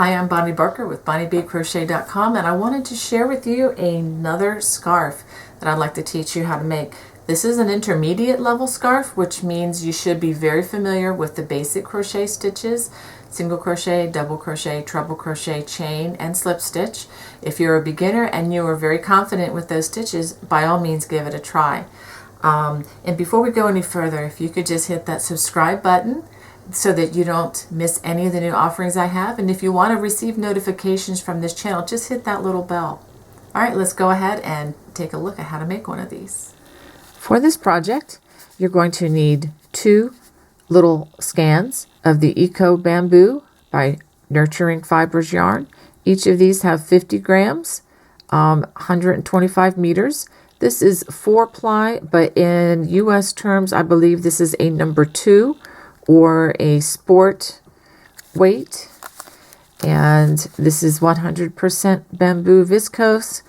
Hi, I'm Bonnie Barker with BonnieBCrochet.com, and I wanted to share with you another scarf that I'd like to teach you how to make. This is an intermediate level scarf, which means you should be very familiar with the basic crochet stitches: single crochet, double crochet, treble crochet, chain, and slip stitch. If you're a beginner and you are very confident with those stitches, by all means give it a try. And before we go any further, if you could just hit that subscribe button so that you don't miss any of the new offerings I have. And if you want to receive notifications from this channel, just hit that little bell. All right, let's go ahead and take a look at how to make one of these. For this project, you're going to need 2 little scans of the Eco Bamboo by Nurturing Fibers yarn. Each of these have 50 grams, 125 meters. This is 4-ply, but in US terms, I believe this is a number 2 or a sport weight. And this is 100% bamboo viscose.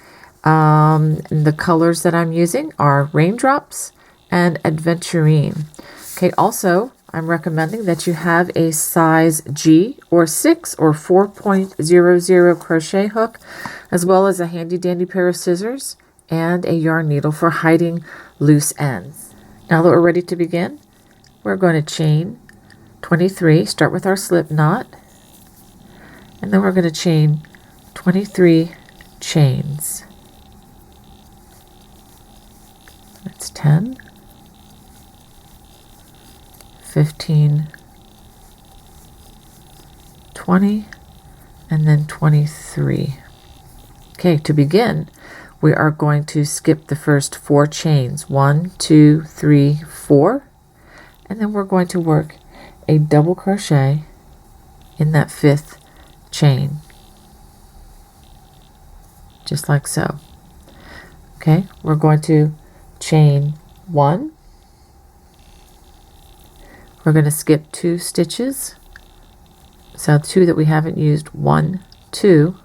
The colors that I'm using are Raindrops and Adventurine. Okay, also, I'm recommending that you have a size G or 6 or 4.00 crochet hook, as well as a handy dandy pair of scissors and a yarn needle for hiding loose ends. Now that we're ready to begin, we're going to chain 23, start with our slip knot, and then we're going to chain 23 chains. That's 10, 15, 20, and then 23. Okay, to begin, we are going to skip the first 4 chains, 1, 2, 3, 4, and then we're going to work a double crochet in that 5th chain, just like so. Okay, we're going to chain 1. We're going to skip 2 stitches, so 2 that we haven't used, 1, 2,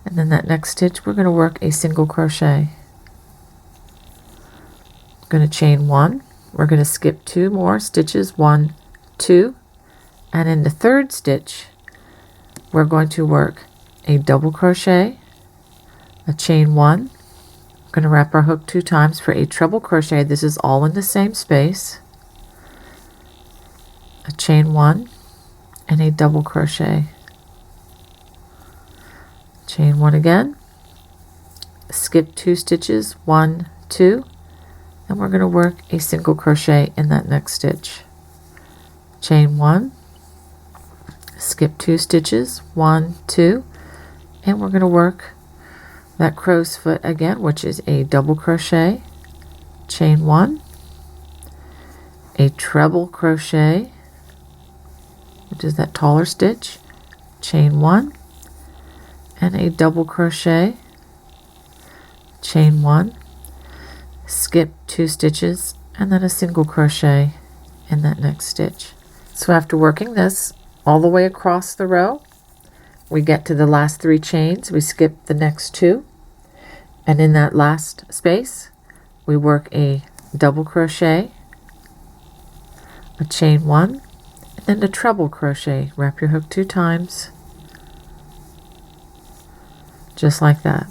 and then that next stitch we're going to work a single crochet. Going to chain 1. We're going to skip 2 more stitches, 1, 2, and in the 3rd stitch we're going to work a double crochet, a chain 1. We're going to wrap our hook 2 times for a treble crochet. This is all in the same space. A chain 1 and a double crochet. Chain 1 again, skip 2 stitches, 1, 2, and we're going to work a single crochet in that next stitch. Chain 1, skip 2 stitches, 1, 2, and we're going to work that crow's foot again, which is a double crochet, chain 1, a treble crochet, which is that taller stitch, chain 1, and a double crochet, chain 1, skip 2 stitches, and then a single crochet in that next stitch. So after working this all the way across the row, we get to the last 3 chains, we skip the next 2, and in that last space we work a double crochet, a chain 1, and then a treble crochet. Wrap your hook 2 times, just like that.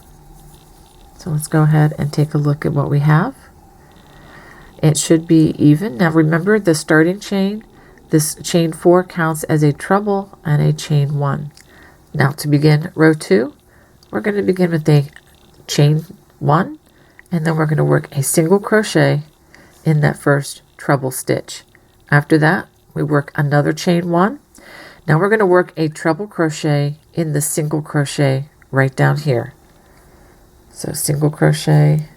So let's go ahead and take a look at what we have. It should be even. Now remember, the starting chain, this chain 4 counts as a treble and a chain 1. Now to begin row 2, we're going to begin with a chain 1, and then we're going to work a single crochet in that first treble stitch. After that, we work another chain 1. Now we're going to work a treble crochet in the single crochet right down here. So single crochet,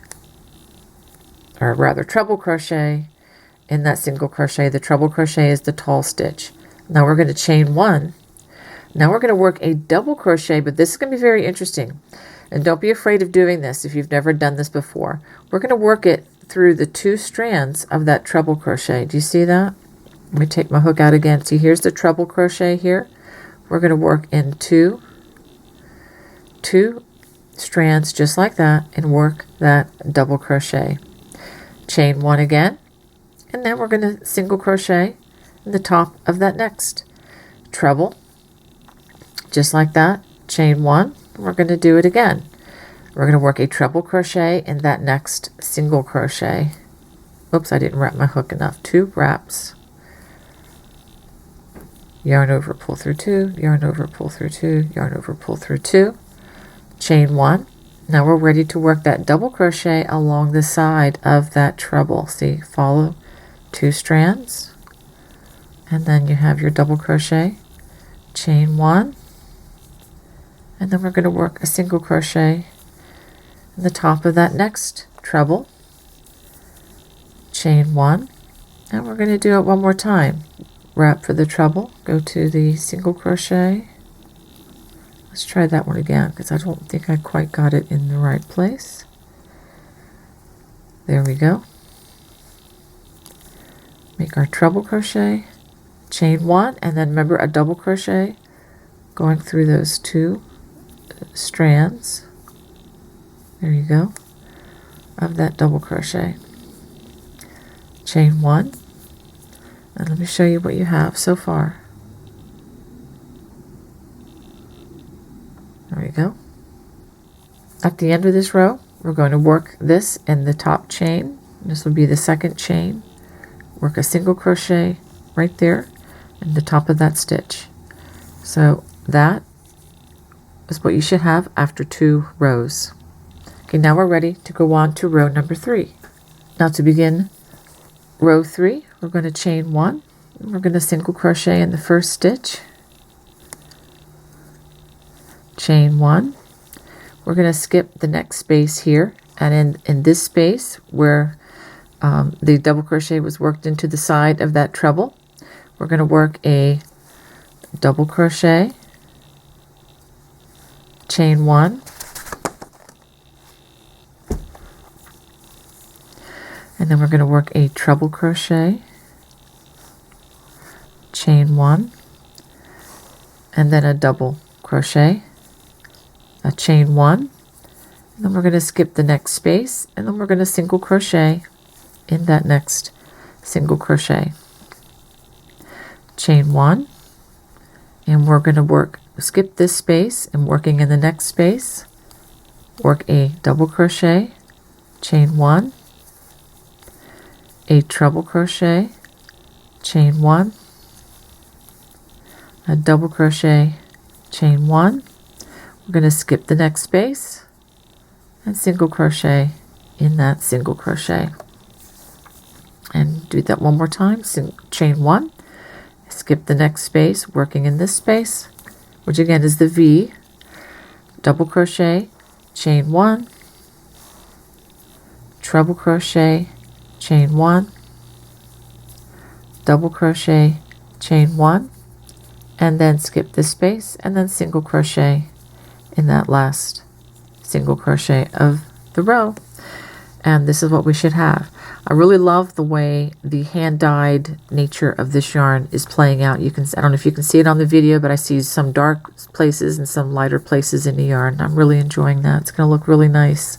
or rather treble crochet in that single crochet. The treble crochet is the tall stitch. Now we're going to chain 1. Now we're going to work a double crochet, but this is going to be very interesting. And don't be afraid of doing this if you've never done this before. We're going to work it through the 2 strands of that treble crochet. Do you see that? Let me take my hook out again. See, here's the treble crochet here. We're going to work in 2 strands just like that and work that double crochet. Chain 1 again, and then we're going to single crochet in the top of that next treble, just like that, chain one. We're going to do it again. We're going to work a treble crochet in that next single crochet. Oops, I didn't wrap my hook enough. 2 wraps, yarn over, pull through 2, yarn over, pull through 2, yarn over, pull through 2, chain one. Now we're ready to work that double crochet along the side of that treble. See, follow 2 strands, and then you have your double crochet, chain one, and then we're going to work a single crochet in the top of that next treble, chain one, and we're going to do it one more time. Wrap for the treble, go to the single crochet. Let's try that one again because I don't think I quite got it in the right place. There we go. Make our treble crochet, chain one, and then remember a double crochet going through those 2 strands. There you go, of that double crochet, chain one, and let me show you what you have so far. There we go. At the end of this row, we're going to work this in the top chain. This will be the second chain. Work a single crochet right there in the top of that stitch. So that is what you should have after 2 rows. Okay, now we're ready to go on to row number 3. Now to begin row 3, we're going to chain one. We're going to single crochet in the first stitch, chain one. We're going to skip the next space here, and in this space where the double crochet was worked into the side of that treble, we're going to work a double crochet, chain one, and then we're going to work a treble crochet, chain one, and then a double crochet, a chain one, and then we're going to skip the next space, and then we're going to single crochet in that next single crochet, chain one, and we're going to skip this space, and working in the next space, work a double crochet, chain one, a treble crochet, chain one, a double crochet, chain one. We're going to skip the next space and single crochet in that single crochet, and do that one more time. Chain one, skip the next space, working in this space, which again is the V, double crochet, chain one, treble crochet, chain one, double crochet, chain one, and then skip this space and then single crochet in that last single crochet of the row. And this is what we should have. I really love the way the hand-dyed nature of this yarn is playing out. I don't know if you can see it on the video, but I see some dark places and some lighter places in the yarn. I'm really enjoying that. It's going to look really nice,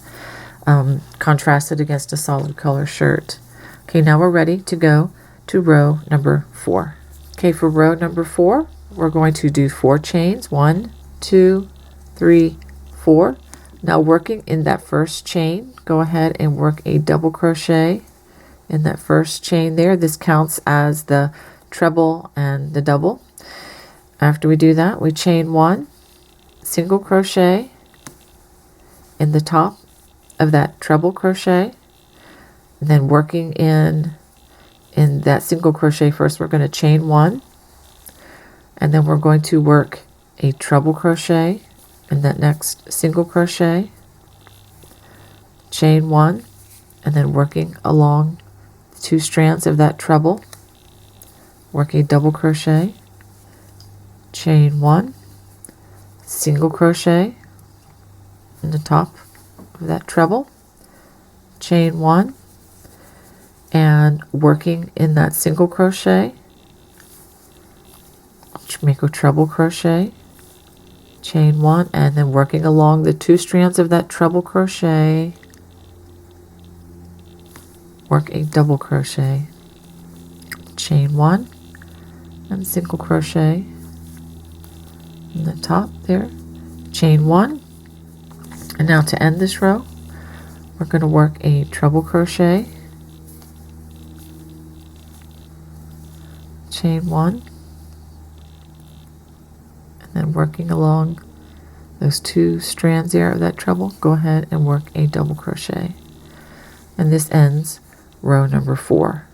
contrasted against a solid color shirt. Okay, now we're ready to go to row number 4. Okay, for row number 4, we're going to do 4 chains. 1, 2, 3, 4. Now working in that first chain, go ahead and work a double crochet in that first chain there. This counts as the treble and the double. After we do that, we chain 1, single crochet in the top of that treble crochet, and then working in that single crochet first, we're going to chain 1, and then we're going to work a treble crochet in that next single crochet, chain 1, and then working along 2 strands of that treble, work a double crochet, chain 1, single crochet in the top of that treble, chain 1, and working in that single crochet, make a treble crochet, chain 1, and then working along the 2 strands of that treble crochet, work a double crochet, chain 1, and single crochet, in the top there, chain 1, and now to end this row we're going to work a treble crochet, chain 1, and then working along those 2 strands there of that treble, go ahead and work a double crochet, and this ends row number 4.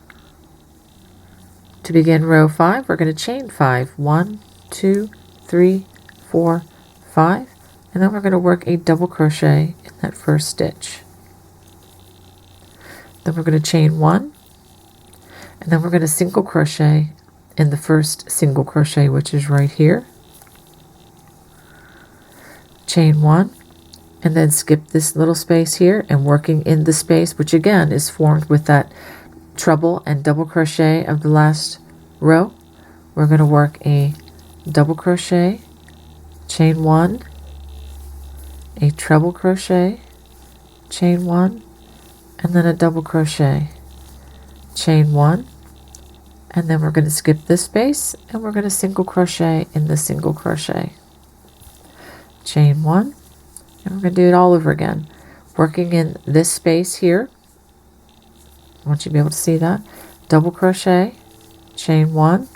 To begin row 5, we're going to chain 5, 1, 2, 3, 4, 5, and then we're going to work a double crochet in that first stitch. Then we're going to chain 1, and then we're going to single crochet in the first single crochet, which is right here. Chain 1, and then skip this little space here, and working in the space, which again is formed with that treble and double crochet of the last row, we're going to work a double crochet, chain 1, a treble crochet, chain 1, and then a double crochet, chain 1, and then we're going to skip this space and we're going to single crochet in the single crochet, chain 1, and we're going to do it all over again, working in this space here. I want you to be able to see that. Double crochet, chain 1,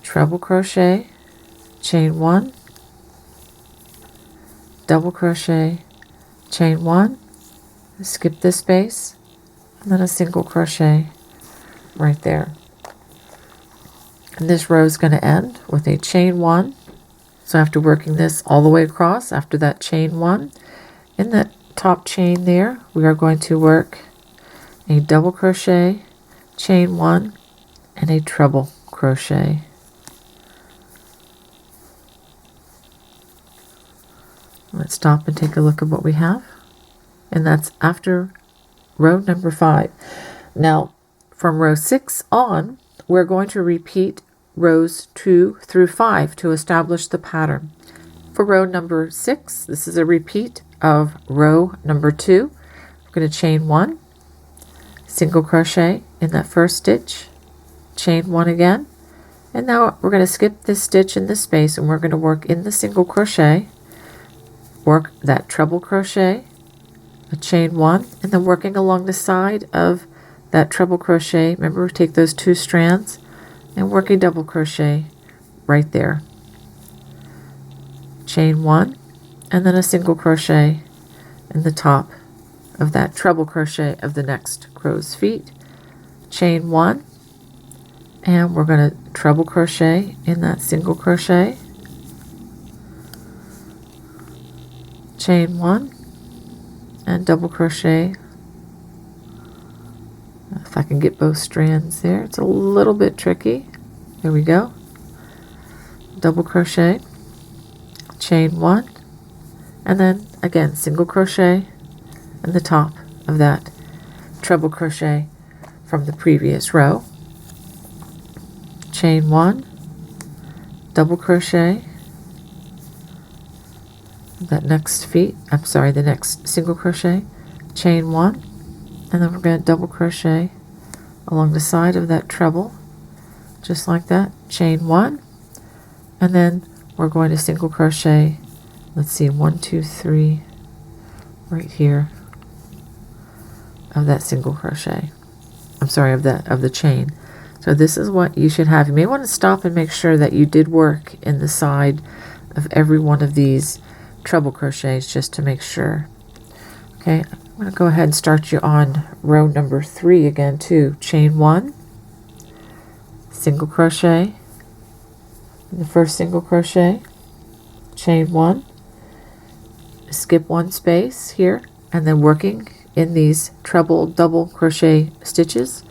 treble crochet, chain 1, double crochet, chain 1, skip this space, and then a single crochet right there. And this row is going to end with a chain 1. So after working this all the way across, after that chain 1, in that top chain there, we are going to work a double crochet, chain 1, and a treble crochet. Let's stop and take a look at what we have. And that's after row number 5. Now, from row 6 on, we're going to repeat rows 2 through 5 to establish the pattern. For row number 6, this is a repeat of row number 2. We're going to chain 1, single crochet in that first stitch, chain 1 again, and now we're going to skip this stitch in this space and we're going to work in the single crochet, work that treble crochet, a chain 1, and then working along the side of that treble crochet, remember, take those 2 strands and work a double crochet right there, chain 1, and then a single crochet in the top of that treble crochet of the next crow's feet, chain 1, and we're going to treble crochet in that single crochet, chain 1, and double crochet. If I can get both strands there, it's a little bit tricky. Here we go. Double crochet, chain 1, and then again single crochet in the top of that treble crochet from the previous row, chain 1, double crochet that next the next single crochet, chain 1, and then we're going to double crochet along the side of that treble, just like that, chain 1, and then we're going to single crochet, let's see, 1, 2, 3 right here of that single crochet, of the chain. So this is what you should have. You may want to stop and make sure that you did work in the side of every one of these treble crochets just to make sure. Okay, I'm going to go ahead and start you on row number 3 again too. Chain 1, single crochet in the first single crochet, chain 1, skip 1 space here, and then working in these treble double crochet stitches,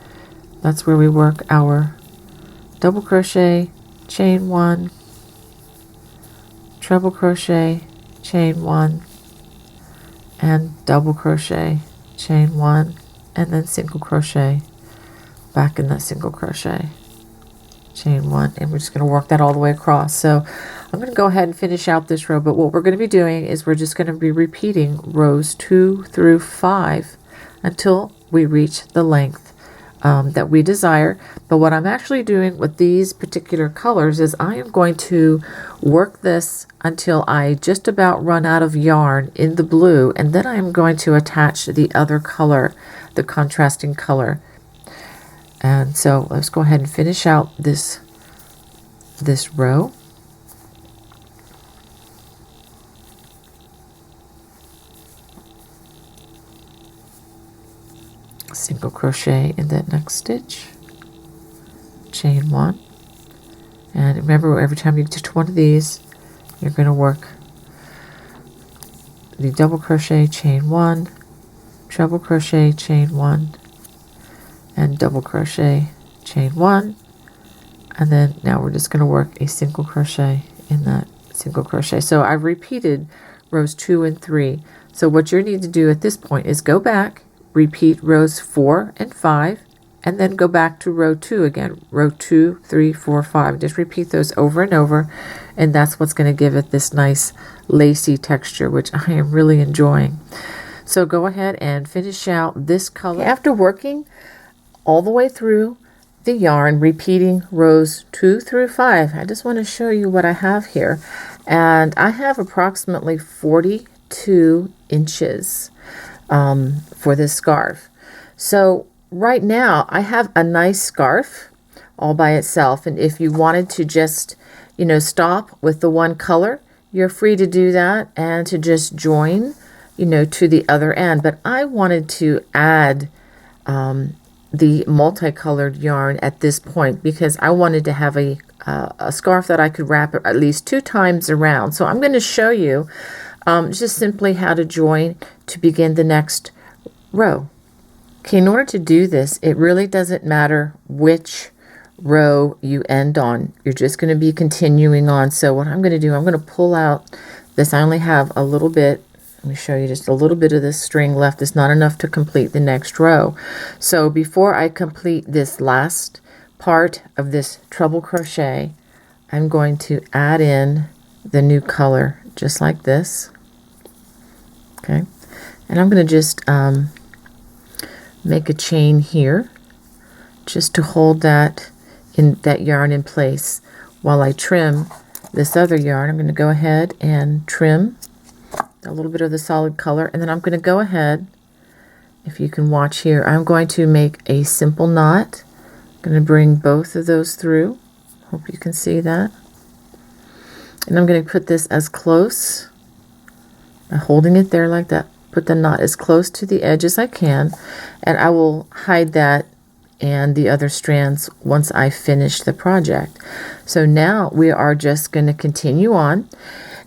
that's where we work our double crochet, chain 1, treble crochet, chain 1, and double crochet, chain 1, and then single crochet back in that single crochet, chain 1, and we're just going to work that all the way across. So I'm going to go ahead and finish out this row, but what we're going to be doing is we're just going to be repeating rows 2 through 5 until we reach the length that we desire. But what I'm actually doing with these particular colors is I am going to work this until I just about run out of yarn in the blue, and then I am going to attach the other color, the contrasting color. And so let's go ahead and finish out this row. Single crochet in that next stitch, chain 1, and remember, every time you touch one of these, you're going to work the double crochet, chain 1, treble crochet, chain 1, and double crochet, chain 1, and then now we're just going to work a single crochet in that single crochet. So I've repeated rows 2 and 3. So what you need to do at this point is go back, repeat rows 4 and 5, and then go back to row 2 again. Row 2, 3, 4, 5. Just repeat those over and over, and that's what's going to give it this nice lacy texture, which I am really enjoying. So go ahead and finish out this color. After working all the way through the yarn, repeating rows 2 through 5, I just want to show you what I have here. And I have approximately 42 inches for this scarf. So right now I have a nice scarf all by itself, and if you wanted to just stop with the one color, you're free to do that and to just join to the other end. But I wanted to add the multicolored yarn at this point because I wanted to have a scarf that I could wrap at least 2 times around. So I'm going to show you just simply how to join to begin the next row. Okay, in order to do this, it really doesn't matter which row you end on. You're just going to be continuing on. So what I'm going to do, I'm going to pull out this. I only have a little bit. Let me show you just a little bit of this string left. It's not enough to complete the next row. So before I complete this last part of this treble crochet, I'm going to add in the new color just like this. Okay, and I'm going to just make a chain here just to hold that yarn in place while I trim this other yarn. I'm going to go ahead and trim a little bit of the solid color, and then I'm going to go ahead, if you can watch here, I'm going to make a simple knot. I'm going to bring both of those through. Hope you can see that. And I'm going to put this as close, by holding it there like that, put the knot as close to the edge as I can, and I will hide that and the other strands once I finish the project. So now we are just going to continue on.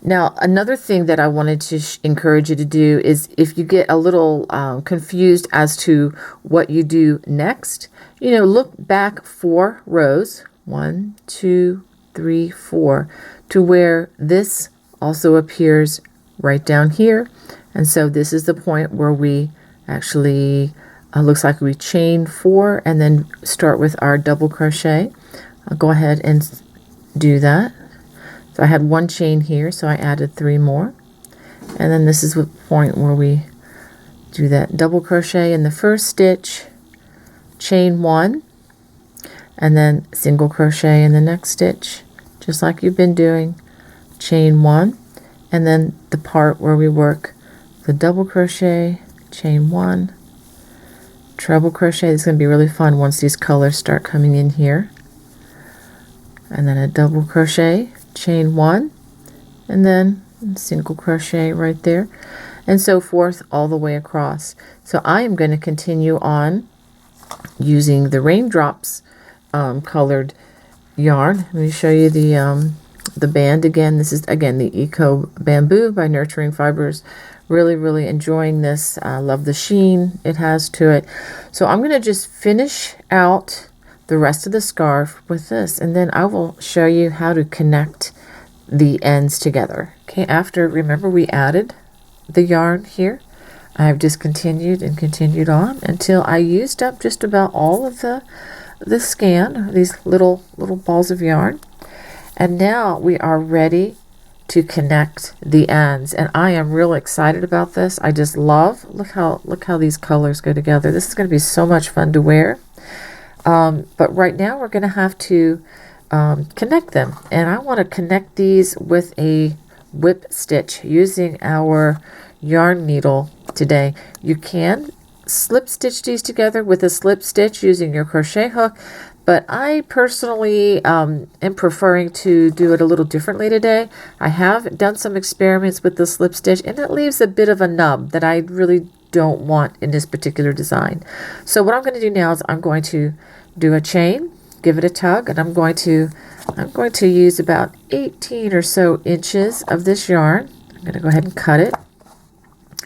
Now, another thing that I wanted to encourage you to do is, if you get a little confused as to what you do next, look back 4 rows, 1, 2, 3, 4, to where this also appears right down here. And so this is the point where we actually looks like we chain 4 and then start with our double crochet. I'll go ahead and do that. So I had 1 chain here, so I added 3 more, and then this is the point where we do that double crochet in the first stitch, chain 1, and then single crochet in the next stitch, just like you've been doing, chain 1, and then the part where we work the double crochet, chain 1, treble crochet. It's going to be really fun once these colors start coming in here, and then a double crochet, chain 1, and then single crochet right there, and so forth all the way across. So I am going to continue on using the raindrops colored yarn. Let me show you the band again. This is again the Eco Bamboo by Nurturing Fibers. Really enjoying this. Love the sheen it has to it. So I'm going to just finish out the rest of the scarf with this, and then I will show you how to connect the ends together. Okay, remember we added the yarn here. I have just continued and continued on until I used up just about all of the skein, these little balls of yarn, and now we are ready to connect the ends, and I am real excited about this. I just look how these colors go together. This is going to be so much fun to wear. But right now we're going to have to connect them. And I want to connect these with a whip stitch using our yarn needle today. You can slip stitch these together with a slip stitch using your crochet hook, but I personally am preferring to do it a little differently today. I have done some experiments with the slip stitch, and it leaves a bit of a nub that I really don't want in this particular design. So what I'm going to do now is I'm going to do a chain, give it a tug, and I'm going to use about 18 or so inches of this yarn. I'm going to go ahead and cut it,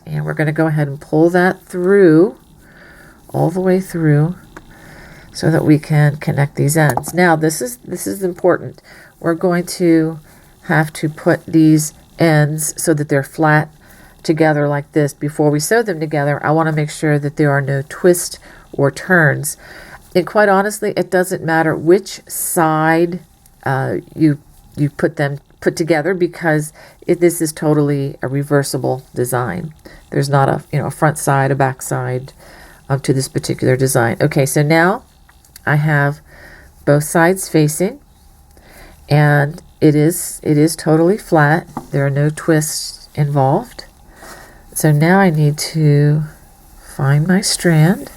and we're going to go ahead and pull that through, all the way through, so that we can connect these ends. Now this is important. We're going to have to put these ends so that they're flat together like this. Before we sew them together, I want to make sure that there are no twists or turns. And quite honestly, it doesn't matter which side you put together, because this is totally a reversible design. There's not a front side, a back side to this particular design. Okay, so now I have both sides facing, and it is totally flat. There are no twists involved. So now I need to find my strand,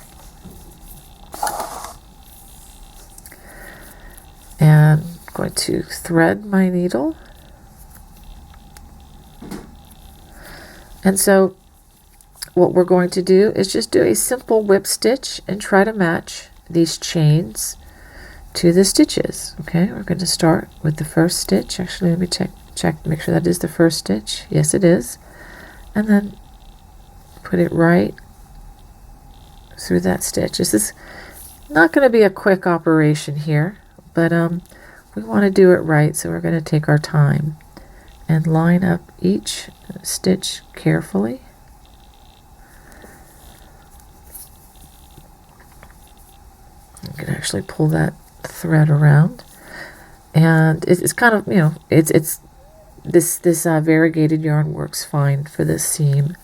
and I'm going to thread my needle. And so what we're going to do is just do a simple whip stitch and try to match these chains to the stitches. Okay, we're going to start with the first stitch. Actually, let me check, make sure that is the first stitch. Yes, it is. And then put it right through that stitch. This is not going to be a quick operation here, but we want to do it right, so we're going to take our time and line up each stitch carefully. You can actually pull that thread around, and it's kind of, it's this variegated yarn works fine for this seam.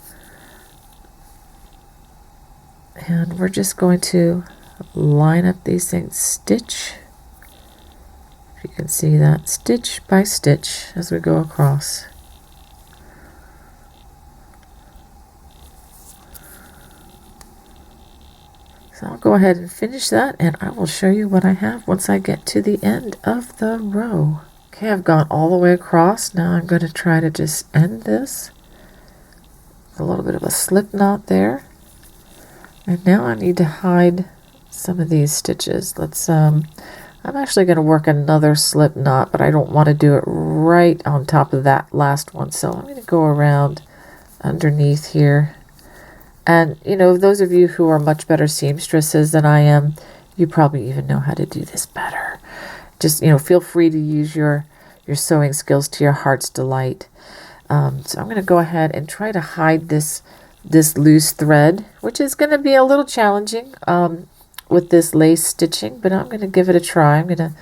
And we're just going to line up these things stitch, if you can see that, stitch by stitch as we go across. So I'll go ahead and finish that, and I will show you what I have once I get to the end of the row. Okay, I've gone all the way across. Now I'm going to try to just end this. A little bit of a slip knot there. And now I need to hide some of these stitches. I'm actually going to work another slip knot, but I don't want to do it right on top of that last one. So I'm going to go around underneath here. And, those of you who are much better seamstresses than I am, you probably even know how to do this better. Just, feel free to use your sewing skills to your heart's delight. So I'm going to go ahead and try to hide this loose thread, which is going to be a little challenging with this lace stitching, but I'm going to give it a try. I'm going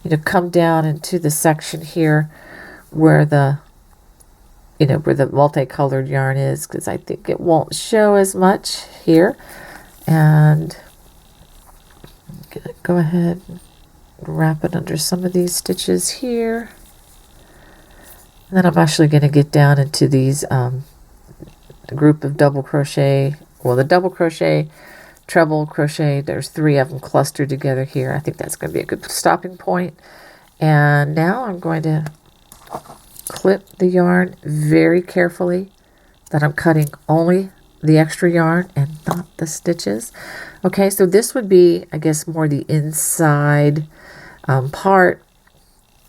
to come down into the section here where the multicolored yarn is, because I think it won't show as much here. And I'm going to go ahead and wrap it under some of these stitches here. And then I'm actually going to get down into these group of double crochet, the double crochet, treble crochet, there's 3 of them clustered together here. I think that's going to be a good stopping point. And now I'm going to clip the yarn very carefully, that I'm cutting only the extra yarn and not the stitches. Okay, so this would be, I guess, more the inside part,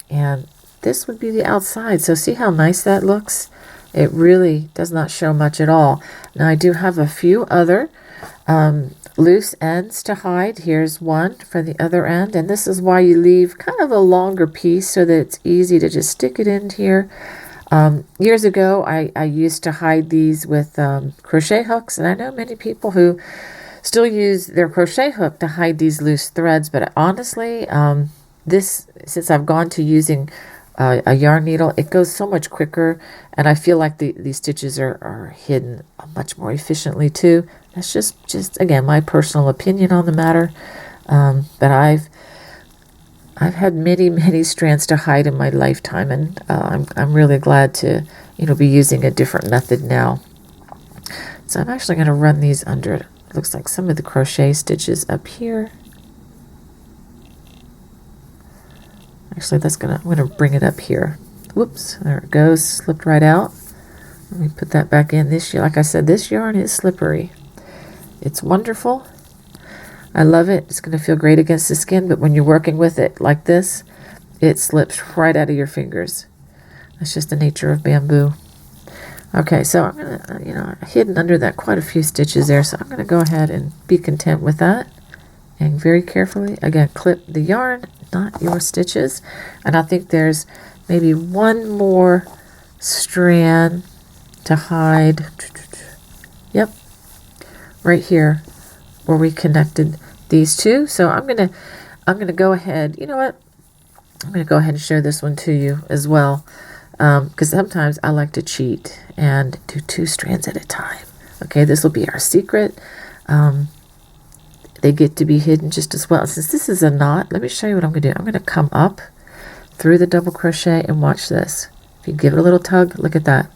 and this would be the outside. So see how nice that looks? It really does not show much at all. Now I do have a few other loose ends to hide. Here's one for the other end, and this is why you leave kind of a longer piece so that it's easy to just stick it in here. Years ago, I used to hide these with crochet hooks, and I know many people who still use their crochet hook to hide these loose threads, but honestly, since I've gone to using a yarn needle, it goes so much quicker, and I feel like these stitches are hidden much more efficiently too. That's just again my personal opinion on the matter. But I've had many strands to hide in my lifetime, and I'm really glad to be using a different method now. So I'm actually going to run these under, it looks like some of the crochet stitches up here. Actually, I'm going to bring it up here. Whoops, there it goes, slipped right out. Let me put that back in. Like I said, this yarn is slippery. It's wonderful. I love it. It's going to feel great against the skin, but when you're working with it like this, it slips right out of your fingers. That's just the nature of bamboo. Okay, so I'm going to, hidden under that quite a few stitches there, so I'm going to go ahead and be content with that. And very carefully, again, clip the yarn, not your stitches. And I think there's maybe one more strand to hide. Yep, right here where we connected these two. So I'm gonna go ahead. You know what? I'm gonna go ahead and show this one to you as well, because sometimes I like to cheat and do 2 strands at a time. Okay, this will be our secret. They get to be hidden just as well. Since this is a knot, let me show you what I'm gonna do. I'm gonna come up through the double crochet and watch this. If you give it a little tug, look at that.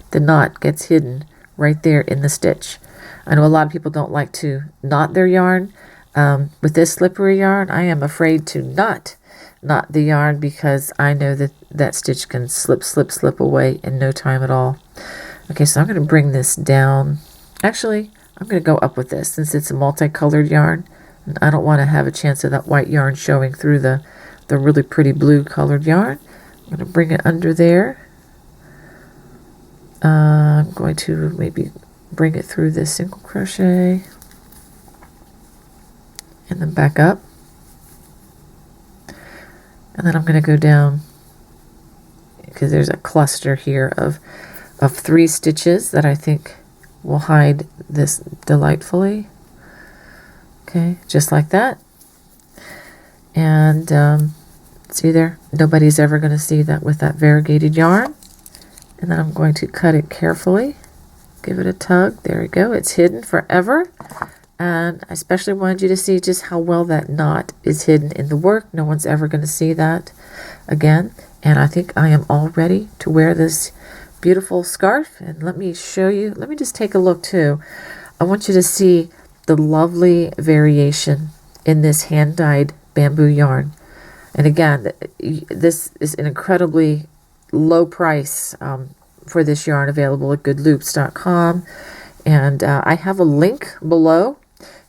The knot gets hidden right there in the stitch. I know a lot of people don't like to knot their yarn. With this slippery yarn, I am afraid to not knot the yarn because I know that stitch can slip away in no time at all. Okay, so I'm going to bring this down. Actually, I'm going to go up with this since it's a multicolored yarn. And I don't want to have a chance of that white yarn showing through the really pretty blue colored yarn. I'm going to bring it under there. I'm going to maybe bring it through this single crochet and then back up, and then I'm going to go down because there's a cluster here of 3 stitches that I think will hide this delightfully. Okay, just like that. And see there, nobody's ever going to see that with that variegated yarn. And then I'm going to cut it carefully. Give it a tug. There we go. It's hidden forever. And I especially wanted you to see just how well that knot is hidden in the work. No one's ever going to see that again. And I think I am all ready to wear this beautiful scarf. And let me show you. Let me just take a look too. I want you to see the lovely variation in this hand-dyed bamboo yarn. And again, this is an incredibly low price for this yarn, available at goodloops.com. And I have a link below.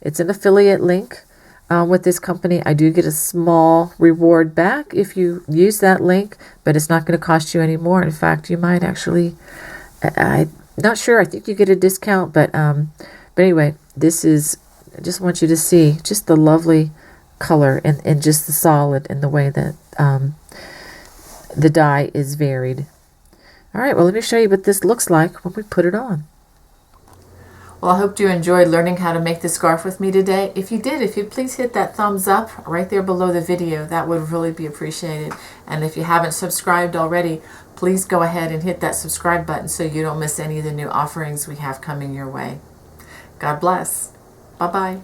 It's an affiliate link with this company. I do get a small reward back if you use that link, but it's not going to cost you any more. In fact, you might actually, I'm not sure, I think you get a discount, but anyway, this is, I just want you to see just the lovely color and just the solid and the way that the dye is varied. All right, well, let me show you what this looks like when we put it on. Well, I hope you enjoyed learning how to make the scarf with me today. If you did, if you'd please hit that thumbs up right there below the video, that would really be appreciated. And if you haven't subscribed already, please go ahead and hit that subscribe button so you don't miss any of the new offerings we have coming your way. God bless. Bye-bye.